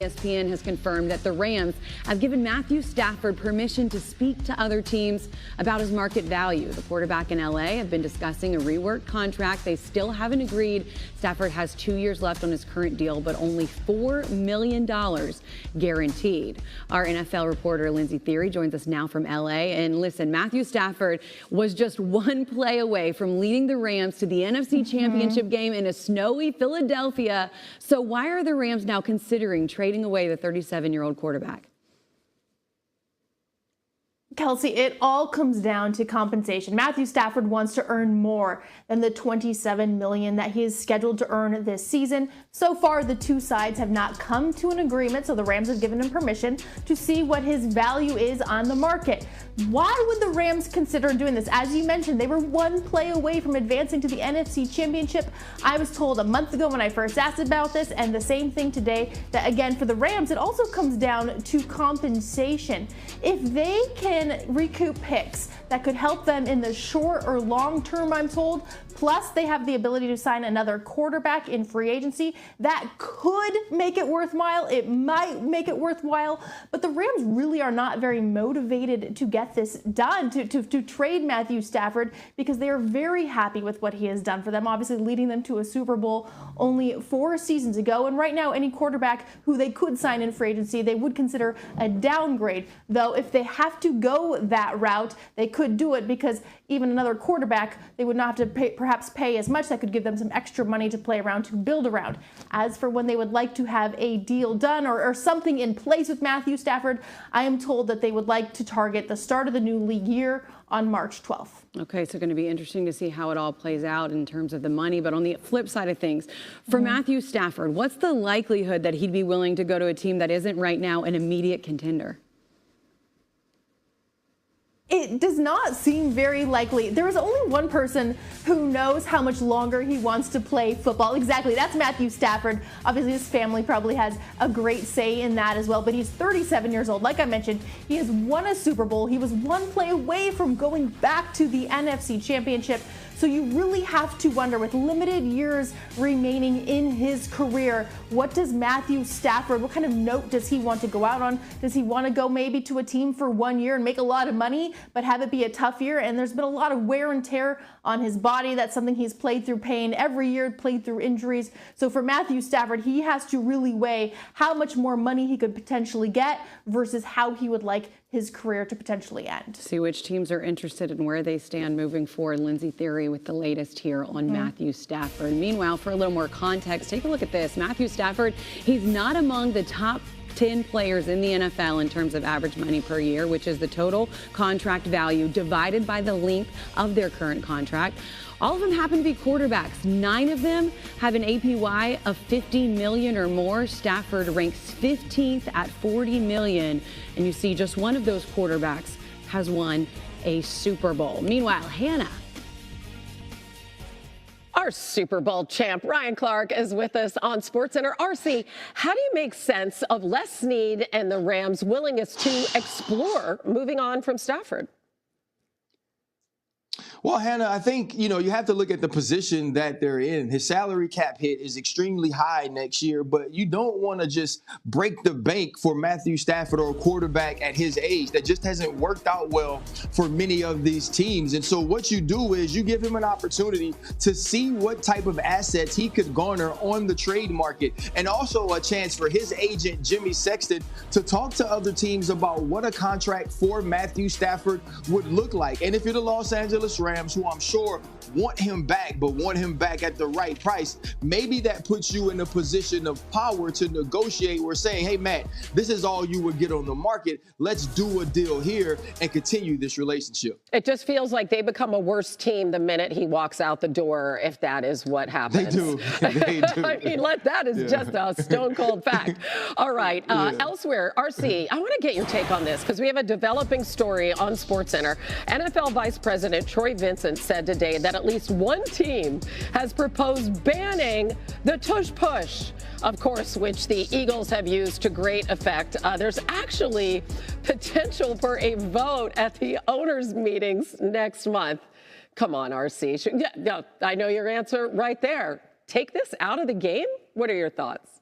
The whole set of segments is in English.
ESPN has confirmed that the Rams have given Matthew Stafford permission to speak to other teams about his market value. The quarterback in LA have been discussing a reworked contract. They still haven't agreed. Stafford has 2 years left on his current deal, but only $4 million guaranteed. Our NFL reporter Lindsay Theory joins us now from LA. And listen, Matthew Stafford was just one play away from leading the Rams to the NFC Championship game in a snowy Philadelphia. So why are the Rams now considering trading away the 37-year-old quarterback? Kelsey, it all comes down to compensation. Matthew Stafford wants to earn more than the $27 million that he is scheduled to earn this season. So far, the two sides have not come to an agreement, so the Rams have given him permission to see what his value is on the market. Why would the Rams consider doing this? As you mentioned, they were one play away from advancing to the NFC Championship. I was told a month ago when I first asked about this, and the same thing today, that again, for the Rams, it also comes down to compensation. If they can recoup picks that could help them in the short or long term, I'm told, plus they have the ability to sign another quarterback in free agency, that could make it worthwhile. It might make it worthwhile, but the Rams really are not very motivated to get this done, to trade Matthew Stafford, because they are very happy with what he has done for them, obviously leading them to a Super Bowl only 4 seasons ago. And right now, any quarterback who they could sign in free agency, they would consider a downgrade. Though if they have to go that route, they could do it, because even another quarterback, they would not have to perhaps pay as much. That could give them some extra money to play around, to build around. As for when they would like to have a deal done or something in place with Matthew Stafford, I am told that they would like to target the start of the new league year on March 12th. Okay, so going to be interesting to see how it all plays out in terms of the money. But on the flip side of things, for Matthew Stafford, what's the likelihood that he'd be willing to go to a team that isn't right now an immediate contender? It does not seem very likely. There is only one person who knows how much longer he wants to play football. Exactly, that's Matthew Stafford. Obviously, his family probably has a great say in that as well, but he's 37 years old. Like I mentioned, he has won a Super Bowl. He was one play away from going back to the NFC Championship. So you really have to wonder, with limited years remaining in his career, what does Matthew Stafford, what kind of note does he want to go out on? Does he want to go maybe to a team for 1 year and make a lot of money, but have it be a tough year? And there's been a lot of wear and tear on his body. That's something he's played through pain every year, played through injuries. So for Matthew Stafford, he has to really weigh how much more money he could potentially get versus how he would like his career to potentially end. See which teams are interested and where they stand moving forward. Lindsay Theory with the latest here on Matthew Stafford. Meanwhile, for a little more context, take a look at this. Matthew Stafford, he's not among the top 10 players in the NFL in terms of average money per year, which is the total contract value divided by the length of their current contract. All of them happen to be quarterbacks. 9 of them have an APY of $50 million or more. Stafford ranks 15th at $40 million. And you see just one of those quarterbacks has won a Super Bowl. Meanwhile, Hannah. Our Super Bowl champ, Ryan Clark, is with us on SportsCenter. RC, how do you make sense of Les Snead and the Rams' willingness to explore moving on from Stafford? Well, Hannah, I think, you have to look at the position that they're in. His salary cap hit is extremely high next year, but you don't want to just break the bank for Matthew Stafford or a quarterback at his age. That just hasn't worked out well for many of these teams. And so what you do is you give him an opportunity to see what type of assets he could garner on the trade market, and also a chance for his agent, Jimmy Sexton, to talk to other teams about what a contract for Matthew Stafford would look like. And if you're the Los Angeles Rams, who I'm sure want him back, but want him back at the right price, maybe that puts you in a position of power to negotiate. We're saying, hey, man, this is all you would get on the market. Let's do a deal here and continue this relationship. It just feels like they become a worse team the minute he walks out the door, if that is what happens. They do. They do. I mean, that is just a stone cold fact. All right. Elsewhere, RC, I want to get your take on this, because we have a developing story on SportsCenter. NFL Vice President Troy Vincent said today that at least one team has proposed banning the tush push, of course, which the Eagles have used to great effect. There's actually potential for a vote at the owners' meetings next month. Come on, RC. Yeah, I know your answer right there. Take this out of the game? What are your thoughts?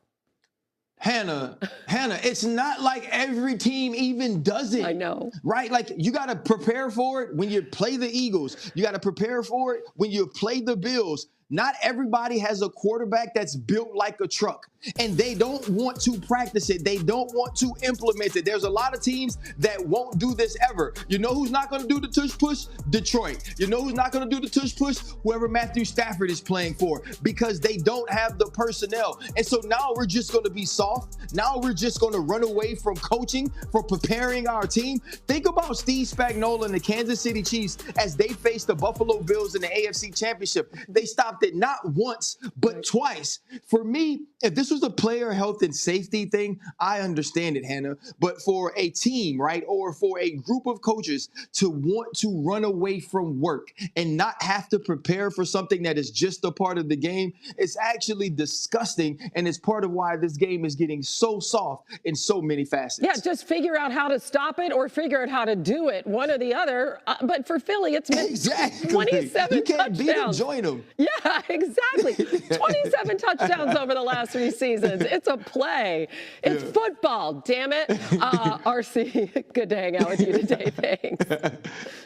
Hannah, it's not like every team even does it. I know. Right? Like, you got to prepare for it when you play the Eagles. You got to prepare for it when you play the Bills. Not everybody has a quarterback that's built like a truck, and they don't want to practice it. They don't want to implement it. There's a lot of teams that won't do this ever. You know who's not going to do the tush push? Detroit. You know who's not going to do the tush push? Whoever Matthew Stafford is playing for, because they don't have the personnel. And so now we're just going to be soft. Now we're just going to run away from coaching, from preparing our team. Think about Steve Spagnuolo and the Kansas City Chiefs as they faced the Buffalo Bills in the AFC Championship. They stopped it not once, but twice. For me, if this was a player health and safety thing, I understand it, Hannah. But for a team, right, or for a group of coaches to want to run away from work and not have to prepare for something that is just a part of the game, it's actually disgusting. And it's part of why this game is getting so soft in so many facets. Yeah, just figure out how to stop it or figure out how to do it, one or the other. But for Philly, it's been exactly 27 You can't touchdowns. beat them, join them. Yeah, exactly. 27 touchdowns over the last 3 seasons. It's a play. It's football, damn it. RC, good to hang out with you today. Thanks.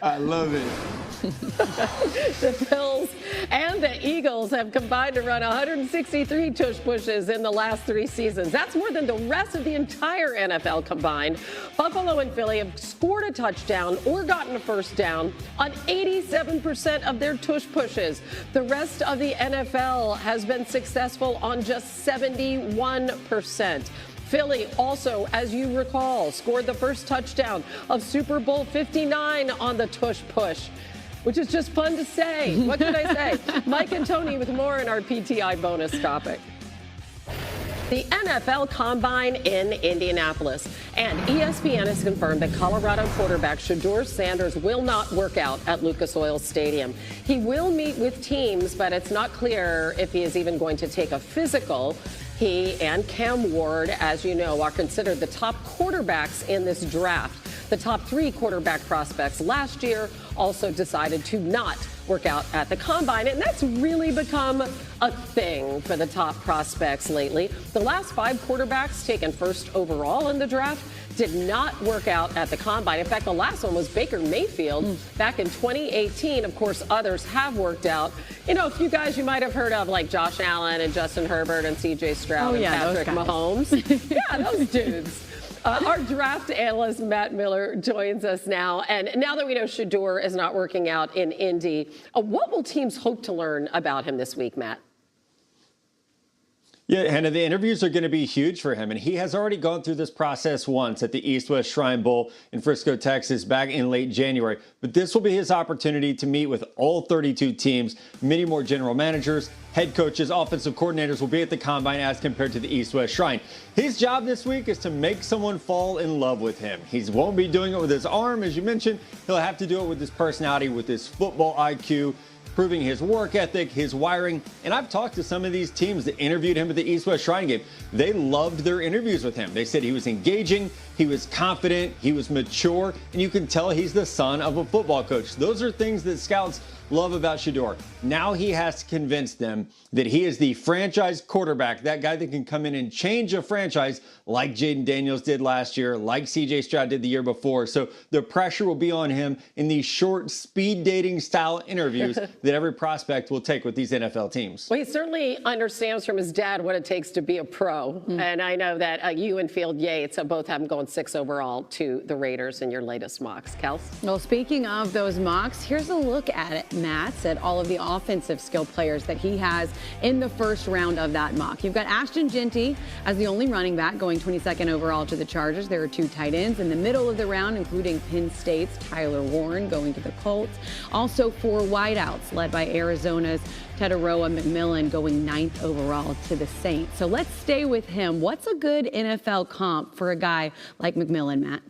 I love it. The Bills and the Eagles have combined to run 163 tush pushes in the last 3 seasons. That's more than the rest of the entire NFL combined. Buffalo and Philly have scored a touchdown or gotten a first down on 87% of their tush pushes. The rest of the NFL has been successful on just 71%. Philly also, as you recall, scored the first touchdown of Super Bowl 59 on the tush push, which is just fun to say. What can I say? Mike and Tony with more in our PTI bonus topic. The NFL Combine in Indianapolis. And ESPN has confirmed that Colorado quarterback Shedeur Sanders will not work out at Lucas Oil Stadium. He will meet with teams, but it's not clear if he is even going to take a physical. He and Cam Ward, as you know, are considered the top quarterbacks in this draft. The top 3 quarterback prospects last year also decided to not work out at the Combine, and that's really become a thing for the top prospects lately. The last 5 quarterbacks taken first overall in the draft did not work out at the Combine. In fact, the last one was Baker Mayfield back in 2018. Of course, others have worked out. You know, a few guys you might have heard of, like Josh Allen and Justin Herbert and C.J. Stroud and Patrick Mahomes. Yeah, those dudes. Our draft analyst, Matt Miller, joins us now. And now that we know Shedeur is not working out in Indy, what will teams hope to learn about him this week, Matt? Yeah, Hannah, the interviews are going to be huge for him, and he has already gone through this process once at the East-West Shrine Bowl in Frisco, Texas, back in late January. But this will be his opportunity to meet with all 32 teams. Many more general managers, head coaches, offensive coordinators will be at the Combine as compared to the East-West Shrine. His job this week is to make someone fall in love with him. He won't be doing it with his arm, as you mentioned. He'll have to do it with his personality, with his football IQ, proving his work ethic, his wiring. And I've talked to some of these teams that interviewed him at the East-West Shrine game. They loved their interviews with him. They said he was engaging, he was confident, he was mature, and you can tell he's the son of a football coach. Those are things that scouts love about Shedeur. Now he has to convince them that he is the franchise quarterback, that guy that can come in and change a franchise like Jayden Daniels did last year, like C.J. Stroud did the year before. So the pressure will be on him in these short speed dating style interviews that every prospect will take with these NFL teams. Well, he certainly understands from his dad what it takes to be a pro. And I know that you and Field Yates both have him going 6 overall to the Raiders in your latest mocks. Kels? Well, speaking of those mocks, here's a look at it, Matt, at all of the offensive skill players that he has in the first round of that mock. You've got Ashton Jeanty as the only running back going 22nd overall to the Chargers. There are 2 tight ends in the middle of the round, including Penn State's Tyler Warren going to the Colts. Also 4 wideouts led by Arizona's Teteroa McMillan going 9th overall to the Saints. So let's stay with him. What's a good NFL comp for a guy like McMillan, Matt?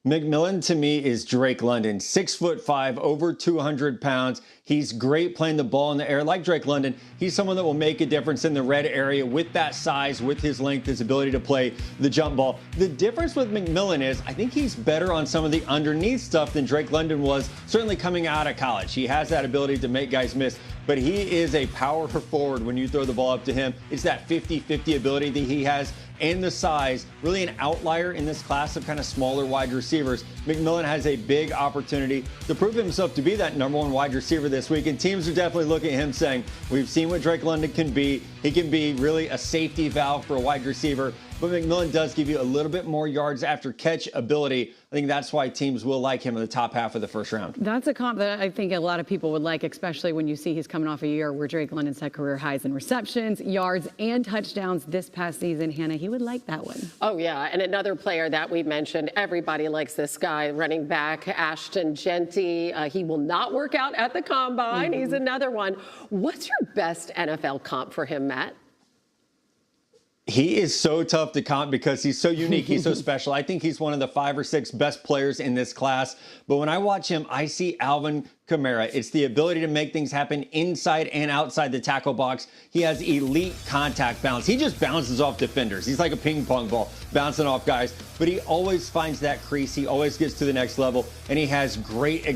McMillan, to me, is Drake London. 6'5", over 200 pounds. He's great playing the ball in the air. Like Drake London, he's someone that will make a difference in the red area with that size, with his length, his ability to play the jump ball. The difference with McMillan is I think he's better on some of the underneath stuff than Drake London was, certainly coming out of college. He has that ability to make guys miss. but he is a power forward when you throw the ball up to him. It's that 50-50 ability that he has and the size, really an outlier in this class of kind of smaller wide receivers. McMillan has a big opportunity to prove himself to be that #1 wide receiver this week, and teams are definitely looking at him saying, we've seen what Drake London can be. He can be really a safety valve for a wide receiver, but McMillan does give you a little bit more yards after catch ability. I think that's why teams will like him in the top half of the first round. That's a comp that I think a lot of people would like, especially when you see he's coming off a year where Drake London set career highs in receptions, yards, and touchdowns this past season. Hannah, he would like that one. Oh, yeah. And another player that we mentioned, everybody likes this guy, running back Ashton Genty. He will not work out at the combine. He's another one. What's your best NFL comp for him, Matt? He is so tough to comp because he's so unique. He's so special. I think he's one of the 5 or 6 best players in this class. But when I watch him, I see Alvin Kamara. It's the ability to make things happen inside and outside the tackle box. He has elite contact balance. He just bounces off defenders. He's like a ping pong ball bouncing off guys. But he always finds that crease. He always gets to the next level. And he has great